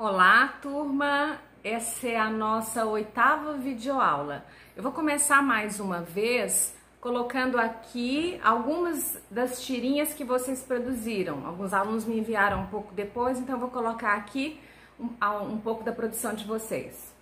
Olá, turma! Essa é a nossa 8ª videoaula. Eu vou começar mais uma vez colocando aqui algumas das tirinhas que vocês produziram. Alguns alunos me enviaram um pouco depois, então eu vou colocar aqui um pouco da produção de vocês.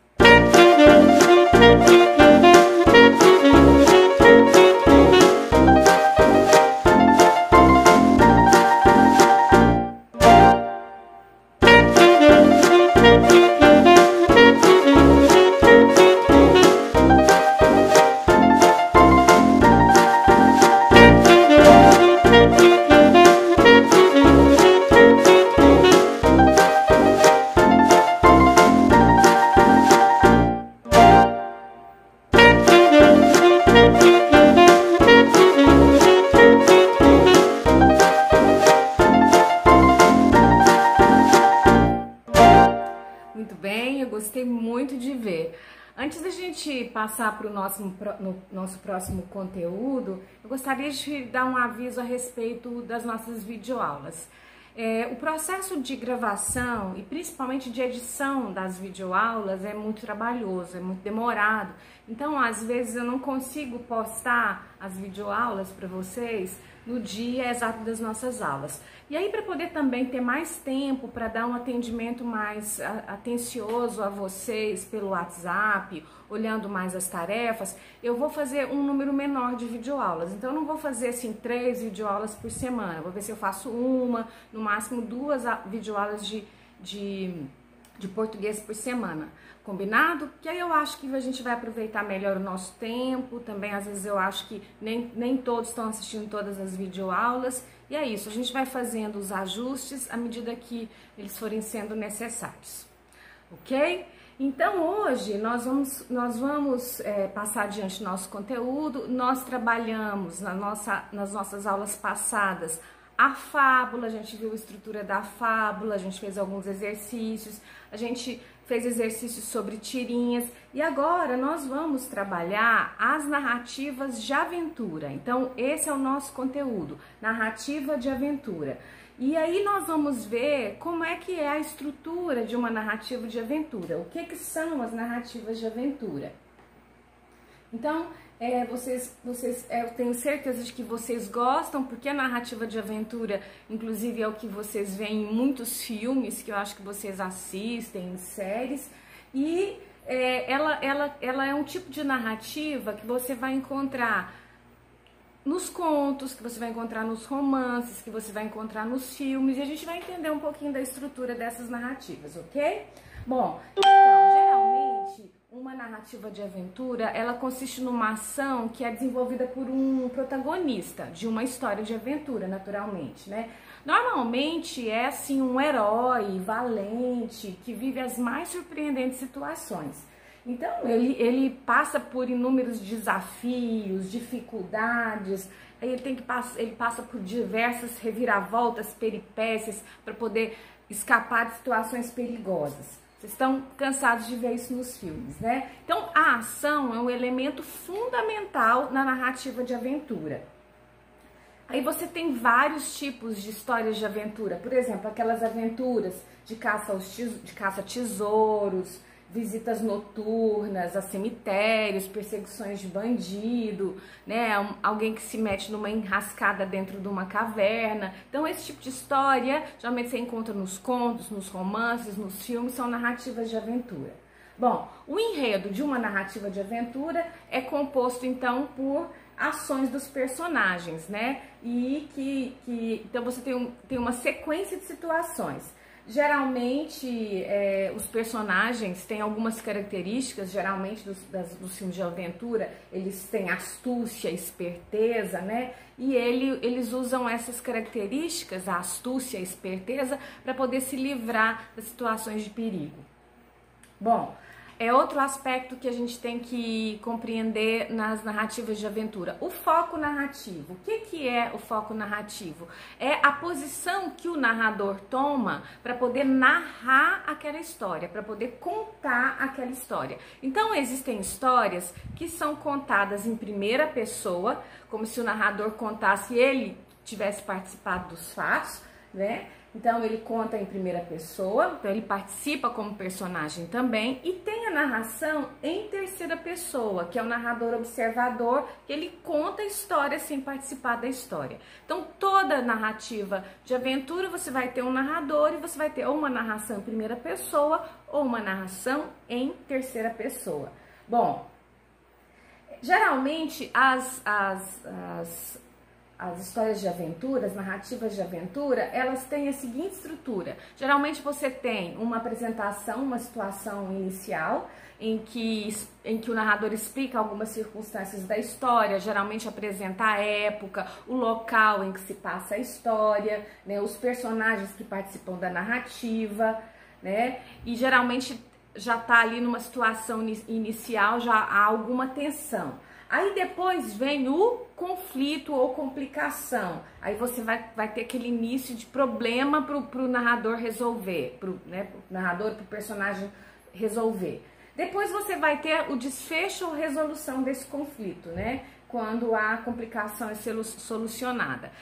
Muito bem, eu gostei muito de ver. Antes da gente passar para o nosso próximo conteúdo, eu gostaria de dar um aviso a respeito das nossas videoaulas. O processo de gravação e principalmente de edição das videoaulas é muito trabalhoso, é muito demorado. Então, às vezes eu não consigo postar as videoaulas para vocês no dia exato das nossas aulas. E aí, para poder também ter mais tempo para dar um atendimento mais atencioso a vocês pelo WhatsApp, olhando mais as tarefas, eu vou fazer um número menor de videoaulas. Então, eu não vou fazer assim 3 videoaulas por semana. Vou ver se eu faço uma, no máximo 2 videoaulas de português por semana. Combinado? Que aí eu acho que a gente vai aproveitar melhor o nosso tempo. Também, às vezes, eu acho que nem todos estão assistindo todas as videoaulas. E é isso, a gente vai fazendo os ajustes à medida que eles forem sendo necessários. Ok? Então, hoje nós vamos passar adiante nosso conteúdo. Nós trabalhamos nas nossas aulas passadas a fábula, a gente viu a estrutura da fábula, a gente fez alguns exercícios, a gente fez exercícios sobre tirinhas e agora nós vamos trabalhar as narrativas de aventura. Então, esse é o nosso conteúdo, narrativa de aventura. E aí nós vamos ver como é que é a estrutura de uma narrativa de aventura, o que são as narrativas de aventura. Então, eu tenho certeza de que vocês gostam, porque a narrativa de aventura, inclusive, é o que vocês veem em muitos filmes, que eu acho que vocês assistem, em séries, e ela é um tipo de narrativa que você vai encontrar nos contos, que você vai encontrar nos romances, que você vai encontrar nos filmes, e a gente vai entender um pouquinho da estrutura dessas narrativas, ok? Bom, então, geralmente, uma narrativa de aventura, ela consiste numa ação que é desenvolvida por um protagonista de uma história de aventura, naturalmente, né? Normalmente é assim um herói valente que vive as mais surpreendentes situações. Então ele passa por inúmeros desafios, dificuldades, ele passa por diversas reviravoltas, peripécias para poder escapar de situações perigosas. Vocês estão cansados de ver isso nos filmes, né? Então, a ação é um elemento fundamental na narrativa de aventura. Aí você tem vários tipos de histórias de aventura. Por exemplo, aquelas aventuras de caça a tesouros, visitas noturnas a cemitérios, perseguições de bandido, né? Alguém que se mete numa enrascada dentro de uma caverna. Então, esse tipo de história, geralmente você encontra nos contos, nos romances, nos filmes, são narrativas de aventura. Bom, o enredo de uma narrativa de aventura é composto, então, por ações dos personagens, né? Então, você tem uma sequência de situações. Geralmente, os personagens têm algumas características, geralmente dos filmes de aventura, eles têm astúcia, esperteza, né? E eles usam essas características, a astúcia e a esperteza, para poder se livrar das situações de perigo. Bom, é outro aspecto que a gente tem que compreender nas narrativas de aventura. O foco narrativo. O que é o foco narrativo? É a posição que o narrador toma para poder narrar aquela história, para poder contar aquela história. Então, existem histórias que são contadas em primeira pessoa, como se o narrador contasse, ele tivesse participado dos fatos, né? Então ele conta em primeira pessoa, então ele participa como personagem também, e tem a narração em terceira pessoa, que é o narrador observador, que ele conta a história sem participar da história. Então toda narrativa de aventura você vai ter um narrador e você vai ter ou uma narração em primeira pessoa ou uma narração em terceira pessoa. Bom, geralmente as histórias de aventura, as narrativas de aventura, elas têm a seguinte estrutura. Geralmente você tem uma apresentação, uma situação inicial, em que o narrador explica algumas circunstâncias da história, geralmente apresenta a época, o local em que se passa a história, né, os personagens que participam da narrativa, né, e geralmente já está ali numa situação inicial, já há alguma tensão. Aí depois vem o conflito ou complicação. Aí você vai ter aquele início de problema pro narrador resolver, pro narrador, pro personagem resolver. Depois você vai ter o desfecho ou resolução desse conflito, né? Quando a complicação é solucionada.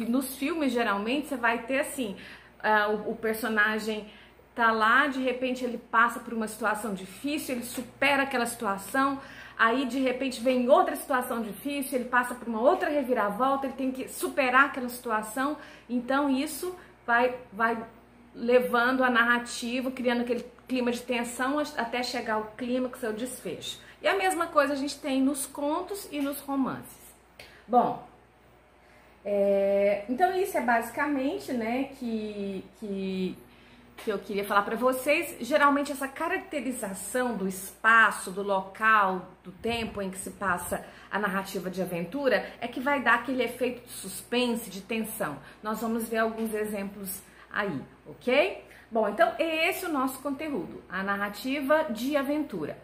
Nos filmes, geralmente, você vai ter assim, o personagem tá lá, de repente ele passa por uma situação difícil, ele supera aquela situação, aí de repente vem outra situação difícil, ele passa por uma outra reviravolta, ele tem que superar aquela situação, então isso vai levando a narrativa, criando aquele clima de tensão até chegar ao clímax, ao desfecho. E a mesma coisa a gente tem nos contos e nos romances. Bom, então isso é basicamente, né, que eu queria falar para vocês. Geralmente essa caracterização do espaço, do local, do tempo em que se passa a narrativa de aventura é que vai dar aquele efeito de suspense, de tensão. Nós vamos ver alguns exemplos aí, ok? Bom, então esse é o nosso conteúdo, a narrativa de aventura.